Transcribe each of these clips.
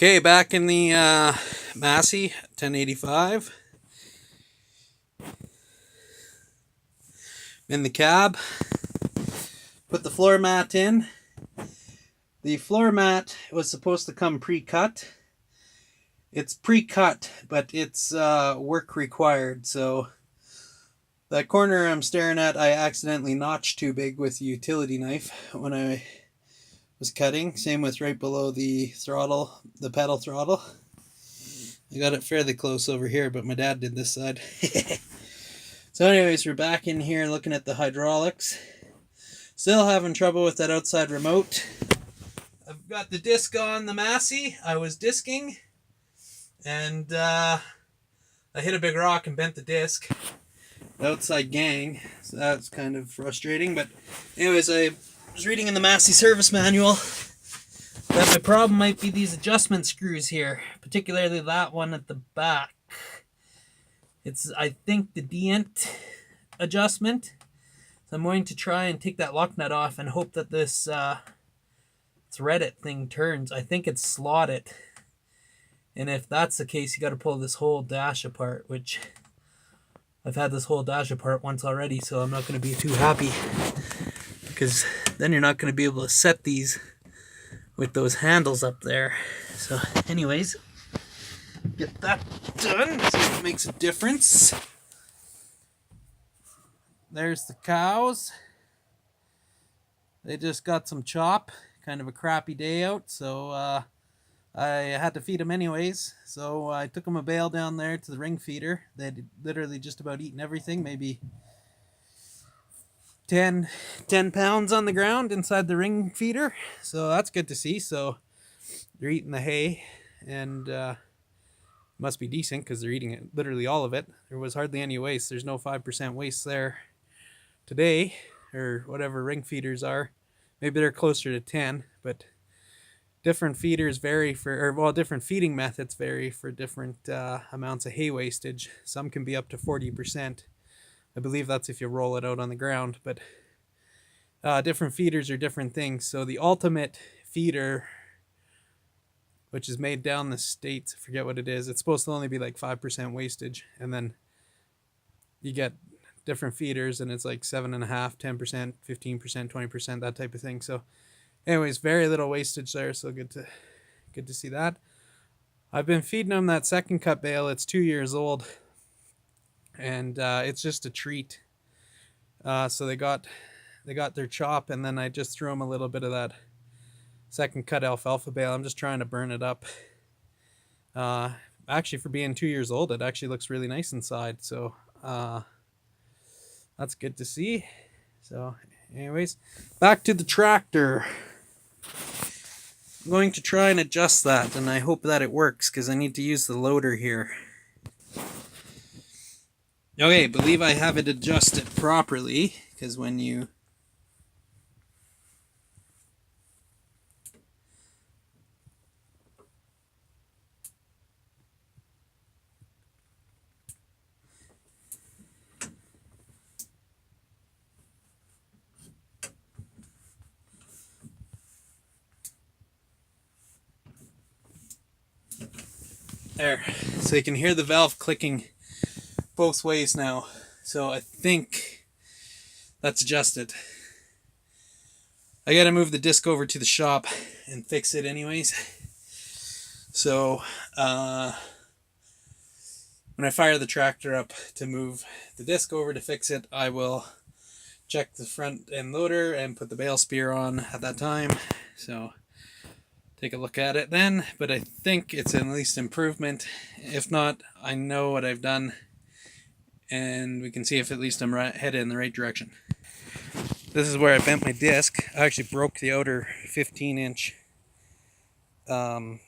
Okay, back in the Massey 1085. In the cab. Put the floor mat in. The floor mat was supposed to come pre-cut. It's pre-cut, but it's work required. So that corner I'm staring at, I accidentally notched too big with the utility knife when I was cutting. Same with right below the throttle, the pedal throttle. I got it fairly close over here, but my dad did this side. So anyways, we're back in here looking at the hydraulics. Still having trouble with that outside remote. I've got the disc on the Massey. I was disking, and I hit a big rock and bent the disc. The outside gang, so that's kind of frustrating. But anyways, I was reading in the Massey service manual that my problem might be these adjustment screws here, particularly that one at the back. It's, I think, the dent adjustment. So I'm going to try and take that lock nut off and hope that this threaded thing turns. I think it's slotted. And if that's the case, you got to pull this whole dash apart, which I've had this whole dash apart once already, so I'm not going to be too happy. Because then you're not going to be able to set these with those handles up there. So anyways, get that done, see if it makes a difference. There's the cows. They just got some chop. Kind of a crappy day out, so I had to feed them anyways. So I took them a bale down there to the ring feeder. They'd literally just about eaten everything, maybe 10 pounds on the ground inside the ring feeder. So that's good to see. So they're eating the hay, and must be decent because they're eating it, literally all of it. There was hardly any waste. There's no 5% waste there today, or whatever ring feeders are. Maybe they're closer to 10, but different feeders vary for, or well, different feeding methods vary for different amounts of hay wastage. Some can be up to 40%. I believe that's if you roll it out on the ground, but different feeders are different things. So the ultimate feeder, which is made down the states, I forget what it is, it's supposed to only be like 5% wastage, and then you get different feeders and it's like 7.5%, 10%, 15%, 20%, that type of thing. So anyways, very little wastage there, so good to see that. I've been feeding them that second cut bale. It's 2 years old, and it's just a treat. So they got their chop, and then I just threw them a little bit of that second cut alfalfa bale. I'm just trying to burn it up. Actually, for being 2 years old, it actually looks really nice inside, so that's good to see. So anyways, back to the tractor. I'm going to try and adjust that, and I hope that it works because I need to use the loader here. Okay, believe I have it adjusted properly, because when you there, so you can hear the valve clicking both ways now. So I think that's adjusted. I gotta move the disc over to the shop and fix it anyways. So when I fire the tractor up to move the disc over to fix it, I will check the front end loader and put the bale spear on at that time. So take a look at it then, but I think it's at least improvement. If not, I know what I've done, and we can see if at least I'm headed in the right direction. This is where I bent my disc. I actually broke the outer 15-inch, the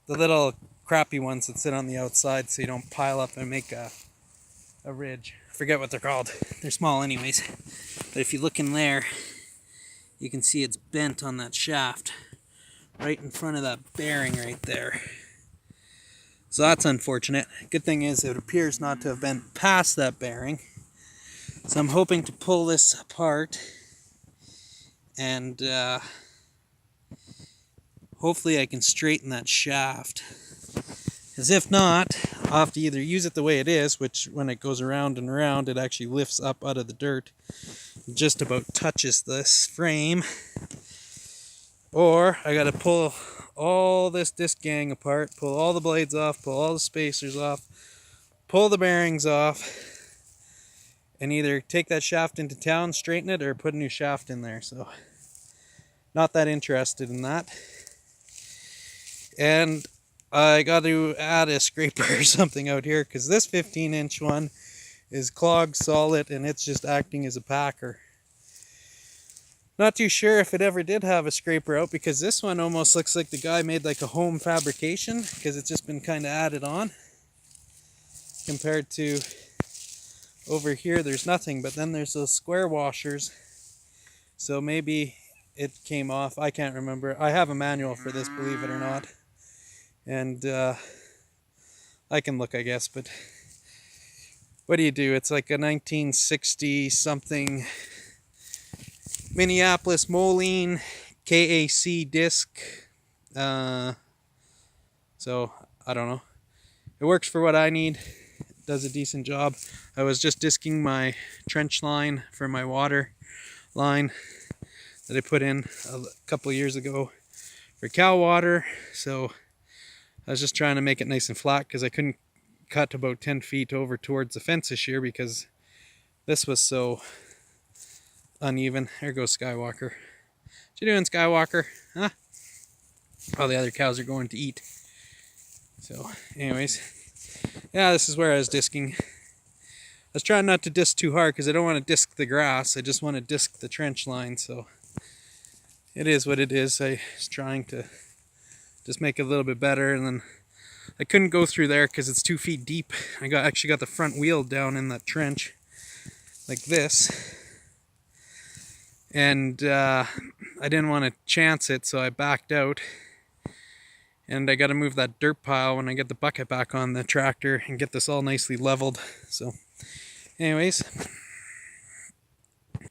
little crappy ones that sit on the outside so you don't pile up and make a ridge. I forget what they're called. They're small anyways. But if you look in there, you can see it's bent on that shaft right in front of that bearing right there. So that's unfortunate. Good thing is it appears not to have been past that bearing. So I'm hoping to pull this apart and hopefully I can straighten that shaft. Because if not, I'll have to either use it the way it is, which when it goes around and around, it actually lifts up out of the dirt. It just about touches this frame. Or I gotta pull all this disc gang apart, pull all the blades off, pull all the spacers off, pull the bearings off, and either take that shaft into town, straighten it, or put a new shaft in there. So, not that interested in that. And I got to add a scraper or something out here, because this 15-inch one is clogged solid and it's just acting as a packer. Not too sure if it ever did have a scraper out, because this one almost looks like the guy made like a home fabrication, because it's just been kind of added on. Compared to over here, there's nothing, but then there's those square washers. So maybe it came off. I can't remember. I have a manual for this, believe it or not. And I can look, I guess, but what do you do? It's like a 1960 something Minneapolis Moline KAC disc. So I don't know. It works for what I need. It does a decent job. I was just disking my trench line for my water line that I put in a couple of years ago for cow water. So I was just trying to make it nice and flat, because I couldn't cut about 10 feet over towards the fence this year because this was so uneven. There goes Skywalker. What you doing, Skywalker? Huh? All the other cows are going to eat. So anyways, yeah, this is where I was disking. I was trying not to disc too hard because I don't want to disc the grass. I just want to disc the trench line. So it is what it is. I was trying to just make it a little bit better, and then I couldn't go through there because it's 2 feet deep. I actually got the front wheel down in that trench like this, and I didn't want to chance it, so I backed out. And I got to move that dirt pile when I get the bucket back on the tractor and get this all nicely leveled. So anyways,